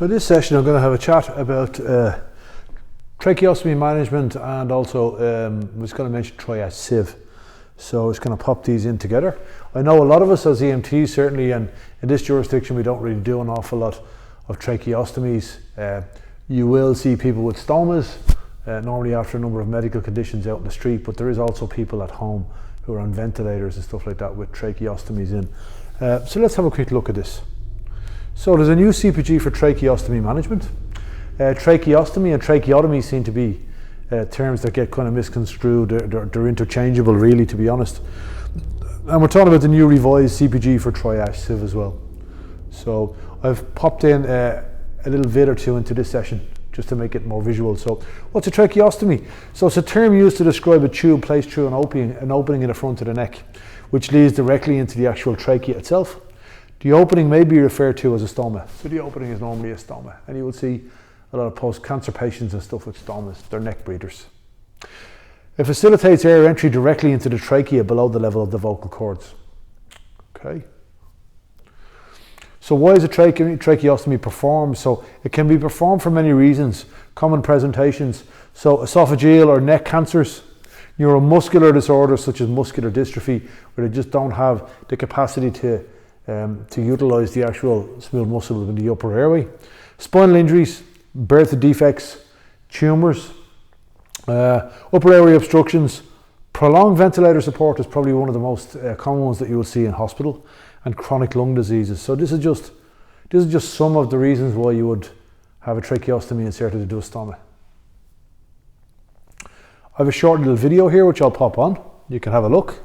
In this session I'm going to have a chat about tracheostomy management, and also I was going to mention triage sieve. So I was going to pop these in together. I know a lot of us as EMTs, certainly, and in this jurisdiction we don't really do an awful lot of tracheostomies. You will see people with stomas, normally after a number of medical conditions out in the street, but there is also people at home who are on ventilators and stuff like that with tracheostomies in. So let's have a quick look at this. So there's a new CPG for tracheostomy management. Tracheostomy and tracheotomy seem to be terms that get kind of misconstrued. They're interchangeable, really, to be honest. And we're talking about the new revised CPG for triage sieve as well. So I've popped in a little vid or two into this session just to make it more visual. So what's a tracheostomy? So it's a term used to describe a tube placed through an opening in the front of the neck, which leads directly into the actual trachea itself. The opening may be referred to as a stoma. So the opening is normally a stoma, and you will see a lot of post-cancer patients and stuff with stomas. They're neck breathers. It facilitates air entry directly into the trachea below the level of the vocal cords. Okay. So why is a tracheostomy performed? So it can be performed for many reasons. Common presentations, so esophageal or neck cancers, neuromuscular disorders such as muscular dystrophy, where they just don't have the capacity to utilize the actual smooth muscle in the upper airway. Spinal injuries, birth defects, tumours, upper airway obstructions. Prolonged ventilator support is probably one of the most common ones that you will see in hospital, and chronic lung diseases. So this is just some of the reasons why you would have a tracheostomy inserted into a stoma. I have a short little video here which I'll pop on. You can have a look.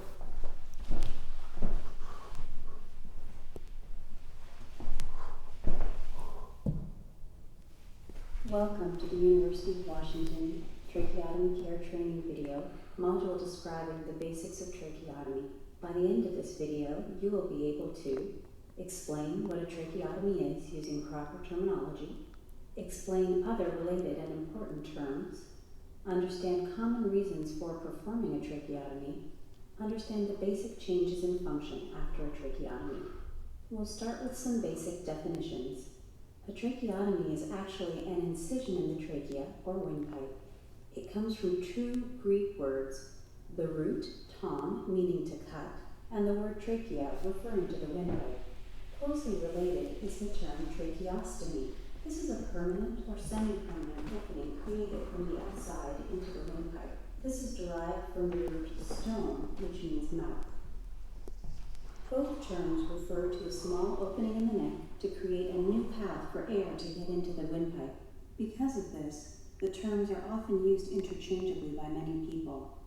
Welcome to the University of Washington Tracheotomy Care Training video, module describing the basics of tracheotomy. By the end of this video, you will be able to explain what a tracheotomy is using proper terminology, explain other related and important terms, understand common reasons for performing a tracheotomy, understand the basic changes in function after a tracheotomy. We'll start with some basic definitions. A tracheotomy is actually an incision in the trachea or windpipe. It comes from two Greek words, the root tom, meaning to cut, and the word trachea, referring to the windpipe. Closely related is the term tracheostomy. This is a permanent or semi-permanent opening created from the outside into the windpipe. This is derived from the root stome, which means mouth. Both terms refer to a small opening in the neck to create a new path for air to get into the windpipe. Because of this, the terms are often used interchangeably by many people.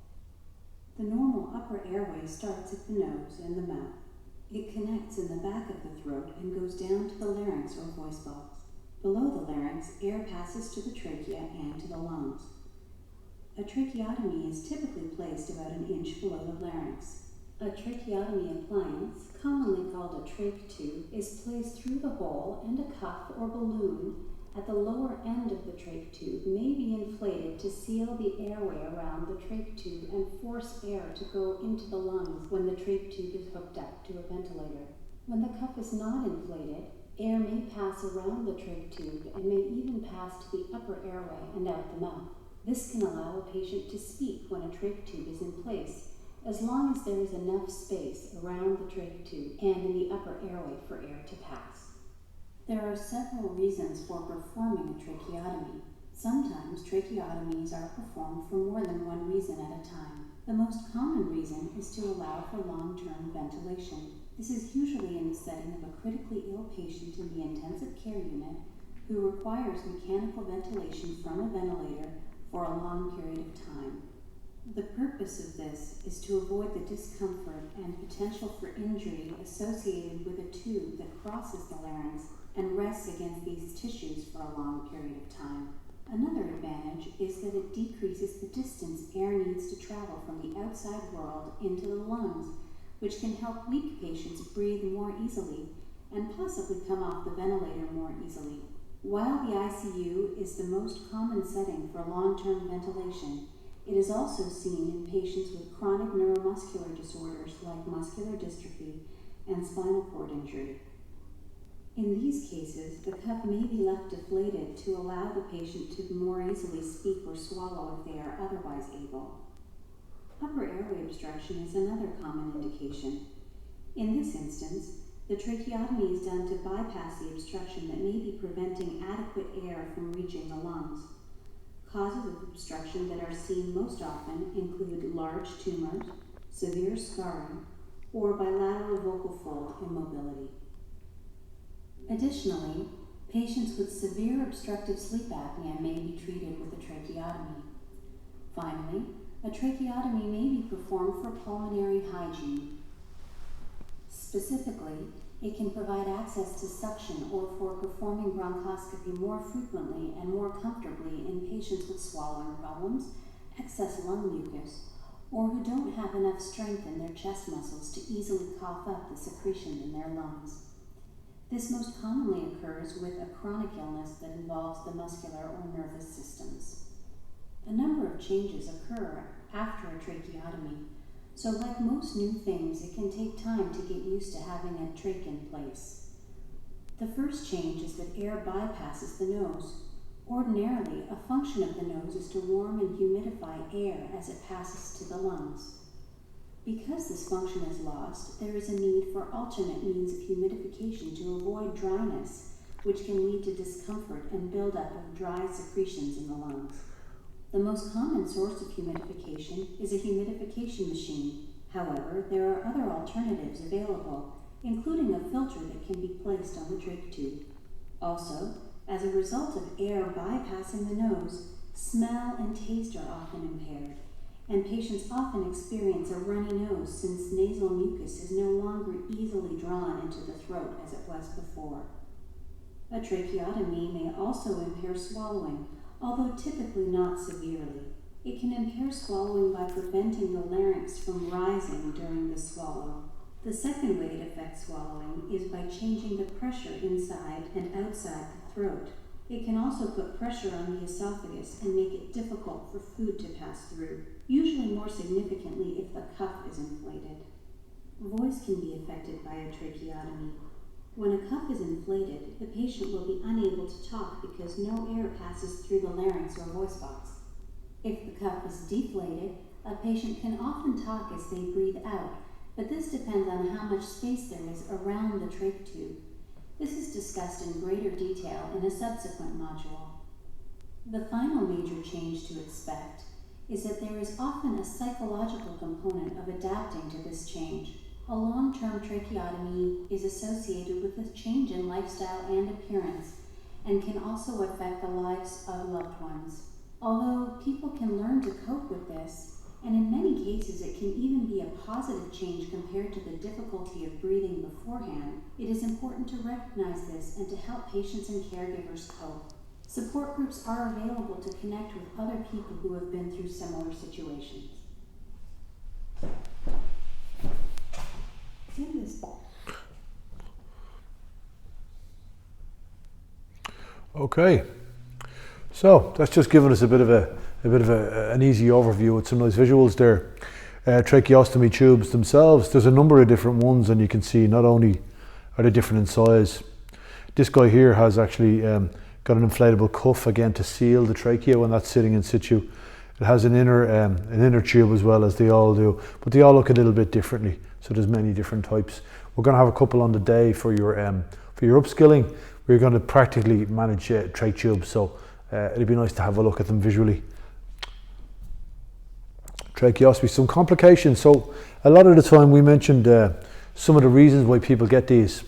The normal upper airway starts at the nose and the mouth. It connects in the back of the throat and goes down to the larynx or voice box. Below the larynx, air passes to the trachea and to the lungs. A tracheotomy is typically placed about an inch below the larynx. A tracheotomy appliance, commonly called a trach tube, is placed through the hole, and a cuff or balloon at the lower end of the trach tube may be inflated to seal the airway around the trach tube and force air to go into the lungs when the trach tube is hooked up to a ventilator. When the cuff is not inflated, air may pass around the trach tube and may even pass to the upper airway and out the mouth. This can allow a patient to speak when a trach tube is in place, as long as there is enough space around the trach tube and in the upper airway for air to pass. There are several reasons for performing a tracheotomy. Sometimes tracheotomies are performed for more than one reason at a time. The most common reason is to allow for long-term ventilation. This is usually in the setting of a critically ill patient in the intensive care unit who requires mechanical ventilation from a ventilator for a long period of time. The purpose of this is to avoid the discomfort and potential for injury associated with a tube that crosses the larynx and rests against these tissues for a long period of time. Another advantage is that it decreases the distance air needs to travel from the outside world into the lungs, which can help weak patients breathe more easily and possibly come off the ventilator more easily. While the ICU is the most common setting for long-term ventilation, it is also seen in patients with chronic neuromuscular disorders like muscular dystrophy and spinal cord injury. In these cases, the cuff may be left deflated to allow the patient to more easily speak or swallow if they are otherwise able. Upper airway obstruction is another common indication. In this instance, the tracheotomy is done to bypass the obstruction that may be preventing adequate air from reaching the lungs. Causes of obstruction that are seen most often include large tumors, severe scarring, or bilateral vocal fold immobility. Additionally, patients with severe obstructive sleep apnea may be treated with a tracheotomy. Finally, a tracheotomy may be performed for pulmonary hygiene. Specifically, it can provide access to suction or for performing bronchoscopy more frequently and more comfortably in patients with swallowing problems, excess lung mucus, or who don't have enough strength in their chest muscles to easily cough up the secretion in their lungs. This most commonly occurs with a chronic illness that involves the muscular or nervous systems. A number of changes occur after a tracheotomy, so like most new things, it can take time to get used to having a trach in place. The first change is that air bypasses the nose. Ordinarily, a function of the nose is to warm and humidify air as it passes to the lungs. Because this function is lost, there is a need for alternate means of humidification to avoid dryness, which can lead to discomfort and buildup of dry secretions in the lungs. The most common source of humidification is a humidification machine. However, there are other alternatives available, including a filter that can be placed on the trach tube. Also, as a result of air bypassing the nose, smell and taste are often impaired, and patients often experience a runny nose since nasal mucus is no longer easily drawn into the throat as it was before. A tracheotomy may also impair swallowing, although typically not severely. It can impair swallowing by preventing the larynx from rising during the swallow. The second way it affects swallowing is by changing the pressure inside and outside the throat. It can also put pressure on the esophagus and make it difficult for food to pass through, usually more significantly if the cuff is inflated. Voice can be affected by a tracheotomy. When a cuff is inflated, the patient will be unable to talk because no air passes through the larynx or voice box. If the cuff is deflated, a patient can often talk as they breathe out, but this depends on how much space there is around the trach tube. This is discussed in greater detail in a subsequent module. The final major change to expect is that there is often a psychological component of adapting to this change. A long-term tracheotomy is associated with a change in lifestyle and appearance and can also affect the lives of loved ones. Although people can learn to cope with this, and in many cases it can even be a positive change compared to the difficulty of breathing beforehand, it is important to recognize this and to help patients and caregivers cope. Support groups are available to connect with other people who have been through similar situations. Okay, so that's just given us a bit of an easy overview with some nice visuals there. Tracheostomy tubes themselves, there's a number of different ones, and you can see not only are they different in size. This guy here has actually got an inflatable cuff again to seal the trachea when that's sitting in situ. It has an inner tube as well, as they all do, but they all look a little bit differently. So there's many different types. We're going to have a couple on the day for your upskilling. We're going to practically manage trach tubes, so it'd be nice to have a look at them visually. Tracheostomy, some complications. So a lot of the time we mentioned some of the reasons why people get these.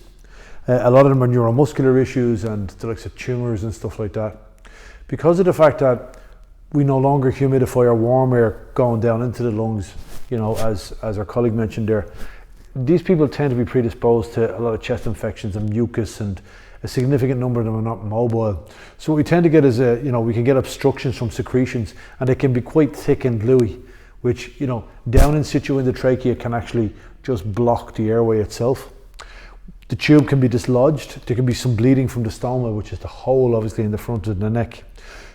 A lot of them are neuromuscular issues and the likes of tumours and stuff like that. Because of the fact that we no longer humidify or warm air going down into the lungs, you know, as our colleague mentioned there, these people tend to be predisposed to a lot of chest infections and mucus, and a significant number of them are not mobile. So what we tend to get is we can get obstructions from secretions, and they can be quite thick and gluey, which, you know, down in situ in the trachea can actually just block the airway itself. The tube can be dislodged. There can be some bleeding from the stoma, which is the hole obviously in the front of the neck.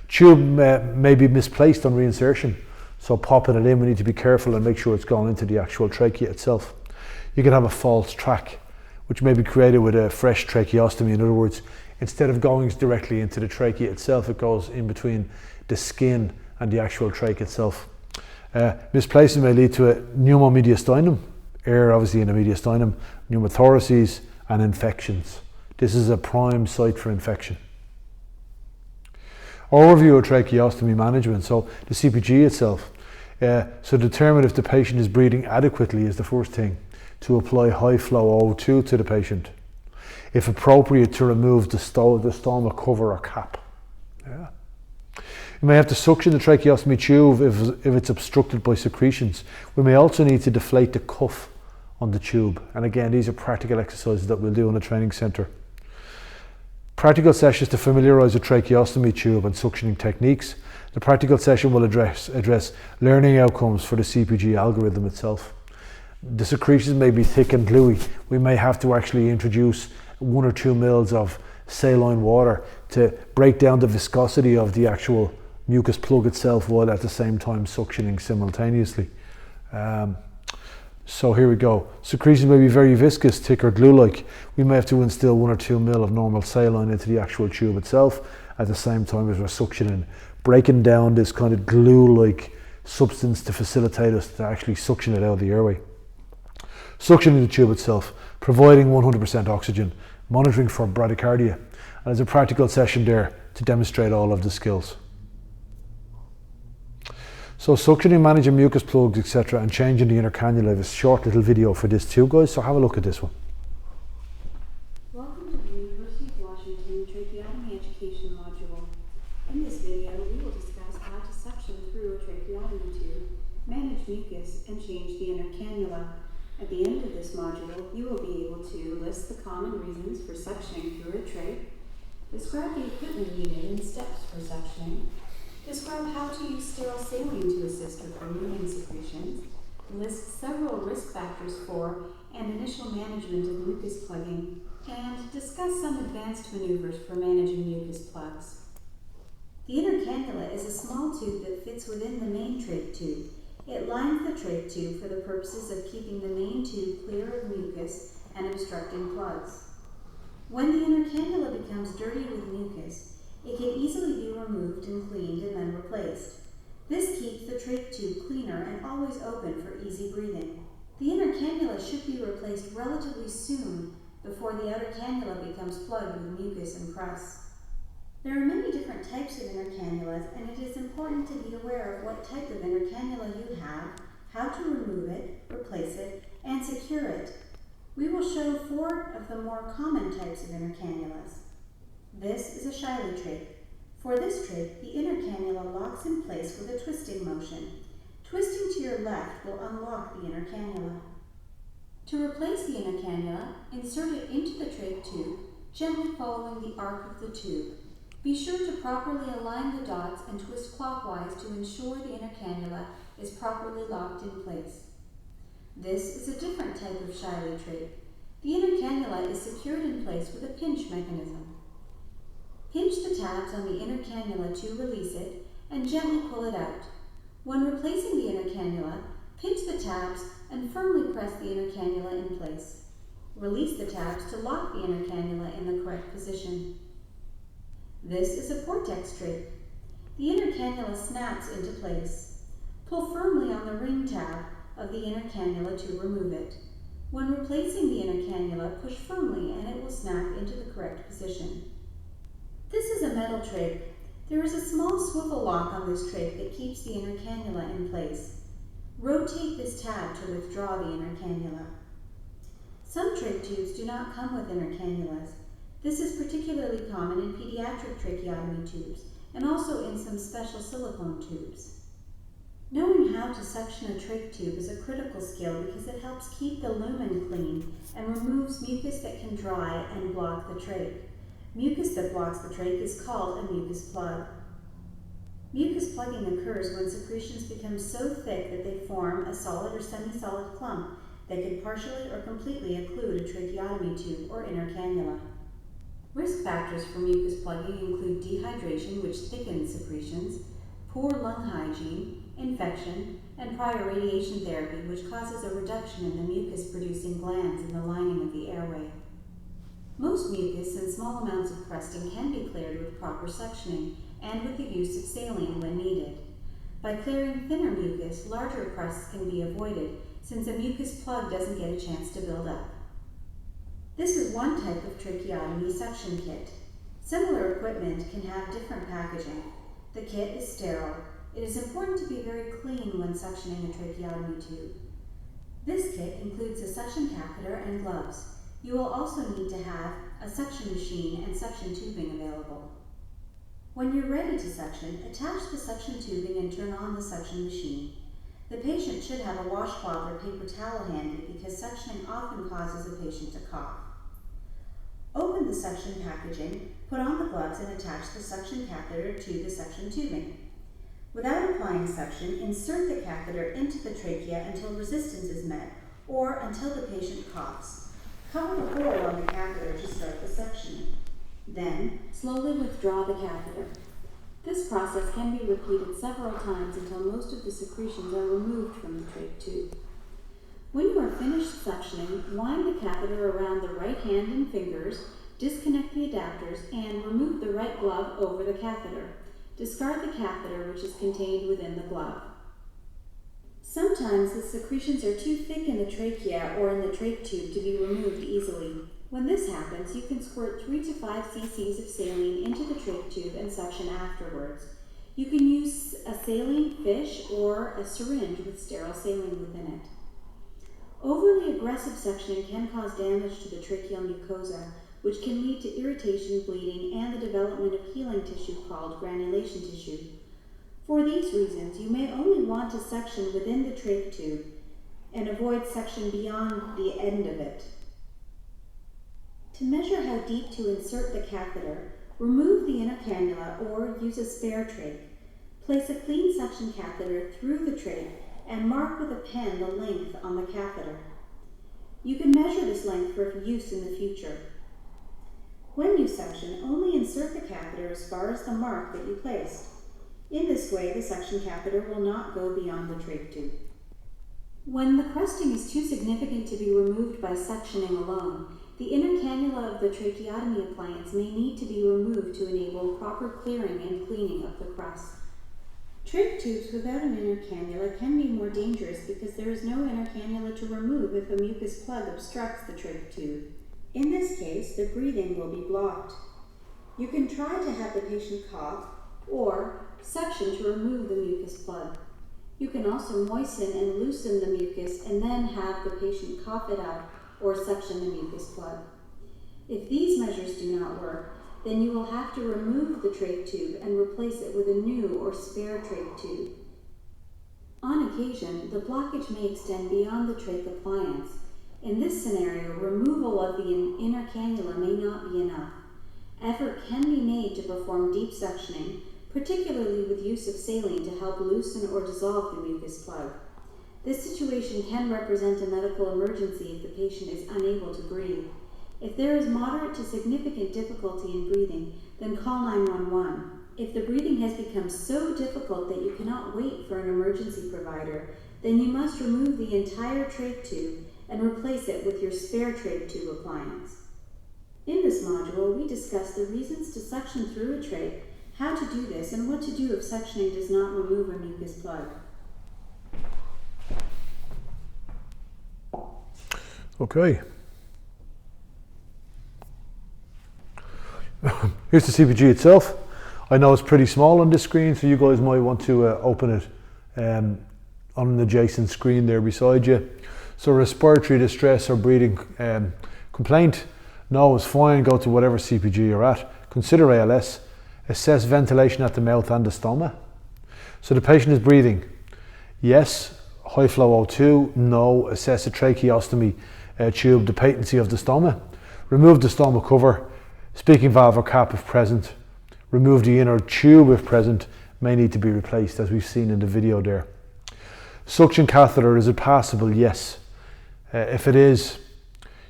Tube may be misplaced on reinsertion, so popping it in, we need to be careful and make sure it's going into the actual trachea itself. You can have a false track, which may be created with a fresh tracheostomy. In other words, instead of going directly into the trachea itself, it goes in between the skin and the actual trach itself. Misplacement may lead to a pneumomediastinum, air obviously in the mediastinum, pneumothoraces and infections. This is a prime site for infection. Overview of tracheostomy management. So the CPG itself. So determine if the patient is breathing adequately is the first thing. To apply high flow O2 to the patient. If appropriate, to remove the stomach cover or cap. Yeah. You may have to suction the tracheostomy tube if it's obstructed by secretions. We may also need to deflate the cuff on the tube. And again, these are practical exercises that we'll do in the training centre. Practical sessions to familiarise the tracheostomy tube and suctioning techniques. The practical session will address learning outcomes for the CPG algorithm itself. The secretions may be thick and gluey. We may have to actually introduce 1 or 2 mils of saline water to break down the viscosity of the actual mucus plug itself while at the same time suctioning simultaneously. So here we go. Secretions may be very viscous, thick or glue-like. We may have to instill 1 or 2 mil of normal saline into the actual tube itself at the same time as we're suctioning, breaking down this kind of glue-like substance to facilitate us to actually suction it out of the airway. Suctioning the tube itself, providing 100% oxygen, monitoring for bradycardia, and there's a practical session there to demonstrate all of the skills. So suctioning, managing mucus plugs, etc., and changing the inner cannula. I have a short little video for this too, guys, so have a look at this one. Welcome to the University of Washington Tracheotomy Education module. In this video, we will discuss how to suction through a tracheotomy tube, manage mucus, and change the inner cannula. At the end of this module, you will be able to list the common reasons for suctioning through a trach, describe the equipment needed and steps for suctioning, describe how to use sterile saline to assist with removing secretions, list several risk factors for and initial management of mucus plugging, and discuss some advanced maneuvers for managing mucus plugs. The inner cannula is a small tube that fits within the main trach tube. It lines the trach tube for the purposes of keeping the main tube clear of mucus and obstructing plugs. When the inner cannula becomes dirty with mucus, it can easily be removed and cleaned and then replaced. This keeps the trach tube cleaner and always open for easy breathing. The inner cannula should be replaced relatively soon before the outer cannula becomes plugged with mucus and crust. There are many different types of inner cannulas, and it is important to be aware of what type of inner cannula you have, how to remove it, replace it, and secure it. We will show 4 of the more common types of inner cannulas. This is a Shiley trach. For this trach, the inner cannula locks in place with a twisting motion. Twisting to your left will unlock the inner cannula. To replace the inner cannula, insert it into the trach tube, gently following the arc of the tube. Be sure to properly align the dots and twist clockwise to ensure the inner cannula is properly locked in place. This is a different type of Shiley trach. The inner cannula is secured in place with a pinch mechanism. Pinch the tabs on the inner cannula to release it and gently pull it out. When replacing the inner cannula, pinch the tabs and firmly press the inner cannula in place. Release the tabs to lock the inner cannula in the correct position. This is a vortex trach. The inner cannula snaps into place. Pull firmly on the ring tab of the inner cannula to remove it. When replacing the inner cannula, push firmly and it will snap into the correct position. This is a metal trach. There is a small swivel lock on this trach that keeps the inner cannula in place. Rotate this tab to withdraw the inner cannula. Some trach tubes do not come with inner cannulas. This is particularly common in pediatric tracheotomy tubes and also in some special silicone tubes. Knowing how to suction a trach tube is a critical skill because it helps keep the lumen clean and removes mucus that can dry and block the trach. Mucus that blocks the trach is called a mucus plug. Mucus plugging occurs when secretions become so thick that they form a solid or semi-solid clump that can partially or completely occlude a tracheotomy tube or inner cannula. Risk factors for mucus plugging include dehydration, which thickens secretions, poor lung hygiene, infection, and prior radiation therapy, which causes a reduction in the mucus-producing glands in the lining of the airway. Most mucus and small amounts of crusting can be cleared with proper suctioning and with the use of saline when needed. By clearing thinner mucus, larger crusts can be avoided since a mucus plug doesn't get a chance to build up. This is one type of tracheotomy suction kit. Similar equipment can have different packaging. The kit is sterile. It is important to be very clean when suctioning a tracheotomy tube. This kit includes a suction catheter and gloves. You will also need to have a suction machine and suction tubing available. When you're ready to suction, attach the suction tubing and turn on the suction machine. The patient should have a washcloth or paper towel handy because suctioning often causes a patient to cough. Open the suction packaging, put on the gloves and attach the suction catheter to the suction tubing. Without applying suction, insert the catheter into the trachea until resistance is met or until the patient coughs. Cover the hole on the catheter to start the suctioning. Then, slowly withdraw the catheter. This process can be repeated several times until most of the secretions are removed from the trach tube. When you are finished suctioning, wind the catheter around the right hand and fingers, disconnect the adapters, and remove the right glove over the catheter. Discard the catheter, which is contained within the glove. Sometimes the secretions are too thick in the trachea or in the trach tube to be removed easily. When this happens, you can squirt 3 to 5 cc's of saline into the trach tube and suction afterwards. You can use a saline fish or a syringe with sterile saline within it. Overly aggressive suctioning can cause damage to the tracheal mucosa, which can lead to irritation, bleeding, and the development of healing tissue called granulation tissue. For these reasons, you may only want to suction within the trach tube and avoid suction beyond the end of it. To measure how deep to insert the catheter, remove the inner cannula or use a spare trach. Place a clean suction catheter through the trach and mark with a pen the length on the catheter. You can measure this length for use in the future. When you suction, only insert the catheter as far as the mark that you placed. In this way, the suction catheter will not go beyond the trach tube. When the crusting is too significant to be removed by suctioning alone, the inner cannula of the tracheotomy appliance may need to be removed to enable proper clearing and cleaning of the crust. Trach tubes without an inner cannula can be more dangerous because there is no inner cannula to remove if a mucus plug obstructs the trach tube. In this case, the breathing will be blocked. You can try to have the patient cough or suction to remove the mucus plug. You can also moisten and loosen the mucus and then have the patient cough it out or suction the mucus plug. If these measures do not work, then you will have to remove the trach tube and replace it with a new or spare trach tube. On occasion, the blockage may extend beyond the trach appliance. In this scenario, removal of the inner cannula may not be enough. Effort can be made to perform deep suctioning, particularly with use of saline to help loosen or dissolve the mucus plug. This situation can represent a medical emergency if the patient is unable to breathe. If there is moderate to significant difficulty in breathing, then call 911. If the breathing has become so difficult that you cannot wait for an emergency provider, then you must remove the entire trach tube and replace it with your spare trach tube appliance. In this module, we discuss the reasons to suction through a trach, how to do this, and what to do if suctioning does not remove a mucus plug. Okay. Here's the CPG itself. I know it's pretty small on this screen, so you guys might want to open it on an adjacent screen there beside you. So respiratory distress or breathing complaint, no, it's fine, go to whatever CPG you're at. Consider ALS, assess ventilation at the mouth and the stoma. So the patient is breathing, yes, high flow O2, no, assess a tracheostomy tube, the patency of the stoma. Remove the stoma cover, speaking valve or cap if present. Remove the inner tube if present, may need to be replaced as we've seen in the video there. Suction catheter, is it passable? Yes. If it is,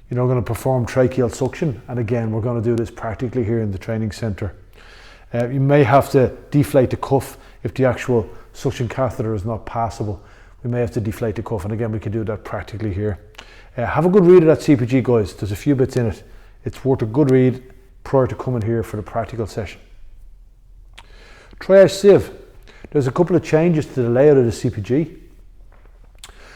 you're now going to perform tracheal suction, and again we're going to do this practically here in the training centre. You may have to deflate the cuff if the actual suction catheter is not passable we may have to deflate the cuff, and again we can do that practically here. Have a good read of that CPG, guys. There's a few bits in it. It's worth a good read prior to coming here for the practical session. Triage sieve. There's a couple of changes to the layout of the CPG.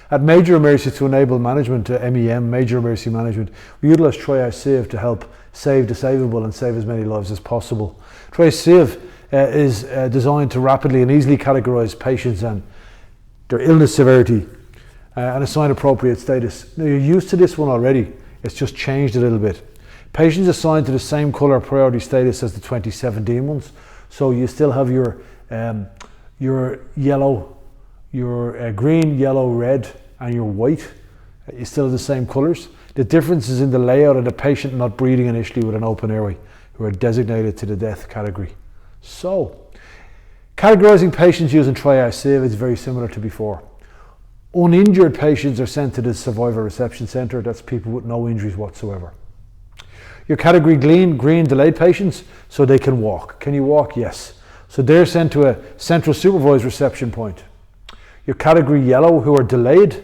At major emergencies, to enable management, MEM, major emergency management, we utilise Triage sieve to help save the savable and save as many lives as possible. Triage sieve is designed to rapidly and easily categorise patients and their illness severity and assign appropriate status. Now, you're used to this one already, it's just changed a little bit. Patients assigned to the same colour priority status as the 2017 ones, so you still have your yellow, your green, yellow, red and your white. You still have the same colours. The difference is in the layout of the patient not breathing initially with an open airway, who are designated to the death category. So, categorising patients using Triage sieve is very similar to before. Uninjured patients are sent to the survivor reception centre. That's people with no injuries whatsoever. Your category green, delayed patients, so they can walk. Can you walk? Yes. So they're sent to a central supervised reception point. Your category yellow, who are delayed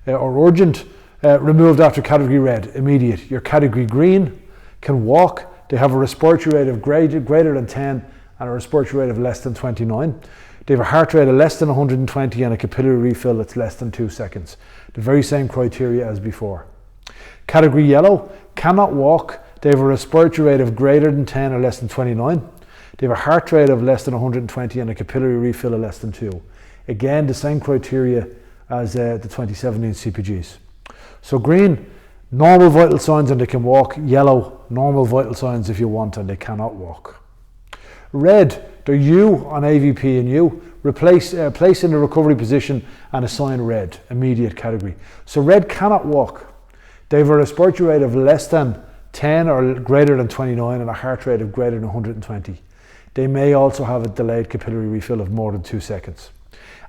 or urgent, removed after category red, immediate. Your category green can walk. They have a respiratory rate of greater than 10 and a respiratory rate of less than 29. They have a heart rate of less than 120 and a capillary refill that's less than 2 seconds. The very same criteria as before. Category yellow cannot walk. They have a respiratory rate of greater than 10 or less than 29. They have a heart rate of less than 120 and a capillary refill of less than 2. Again, the same criteria as the 2017 CPGs. So green, normal vital signs and they can walk. Yellow, normal vital signs if you want and they cannot walk. Red, they're U on AVP and U. Place in the recovery position and assign red, immediate category. So red cannot walk. They have a respiratory rate of less than 10 or greater than 29 and a heart rate of greater than 120. They may also have a delayed capillary refill of more than 2 seconds.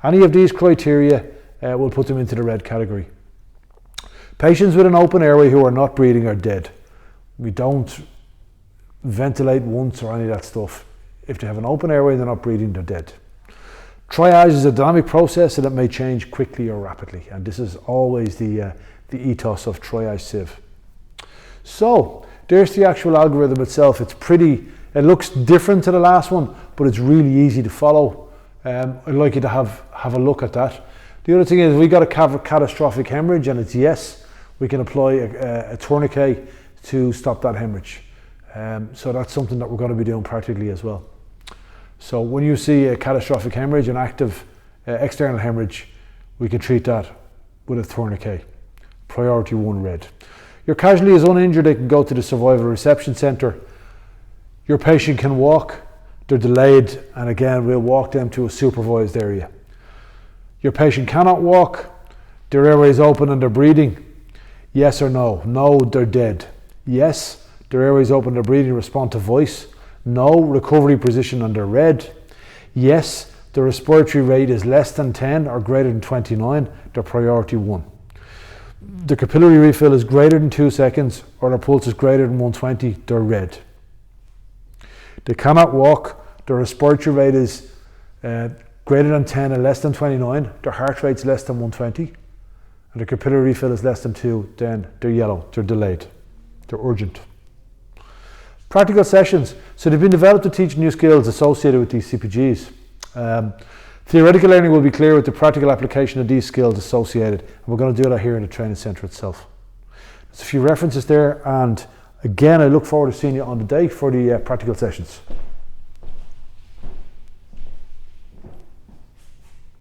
Any of these criteria will put them into the red category. Patients with an open airway who are not breathing are dead. We don't ventilate once or any of that stuff. If they have an open airway and they're not breathing, they're dead. Triage is a dynamic process and it may change quickly or rapidly, and this is always the ethos of Triage sieve. So there's the actual algorithm itself. It looks different to the last one, but it's really easy to follow. I'd like you to have a look at that. The other thing is, we got a catastrophic hemorrhage and it's yes, we can apply a tourniquet to stop that hemorrhage. So that's something that we're going to be doing practically as well. So when you see a catastrophic hemorrhage, an active external hemorrhage, we can treat that with a tourniquet. Priority 1 red. Your casualty is uninjured, they can go to the survival reception centre. Your patient can walk, they're delayed, and again we'll walk them to a supervised area. Your patient cannot walk, their airway is open and they're breathing. Yes or no? No, they're dead. Yes, their airway is open, they're breathing, respond to voice. No, recovery position under red. Yes, the respiratory rate is less than 10 or greater than 29, they're priority 1. The capillary refill is greater than 2 seconds or their pulse is greater than 120, they're red. They cannot walk, their respiratory rate is greater than 10 and less than 29, their heart rate is less than 120, and the capillary refill is less than 2, then they're yellow, they're delayed, they're urgent. Practical sessions. So they've been developed to teach new skills associated with these CPGs. Theoretical learning will be clear with the practical application of these skills associated, and we're going to do that here in the training centre itself. There's a few references there, and again I look forward to seeing you on the day for the practical sessions.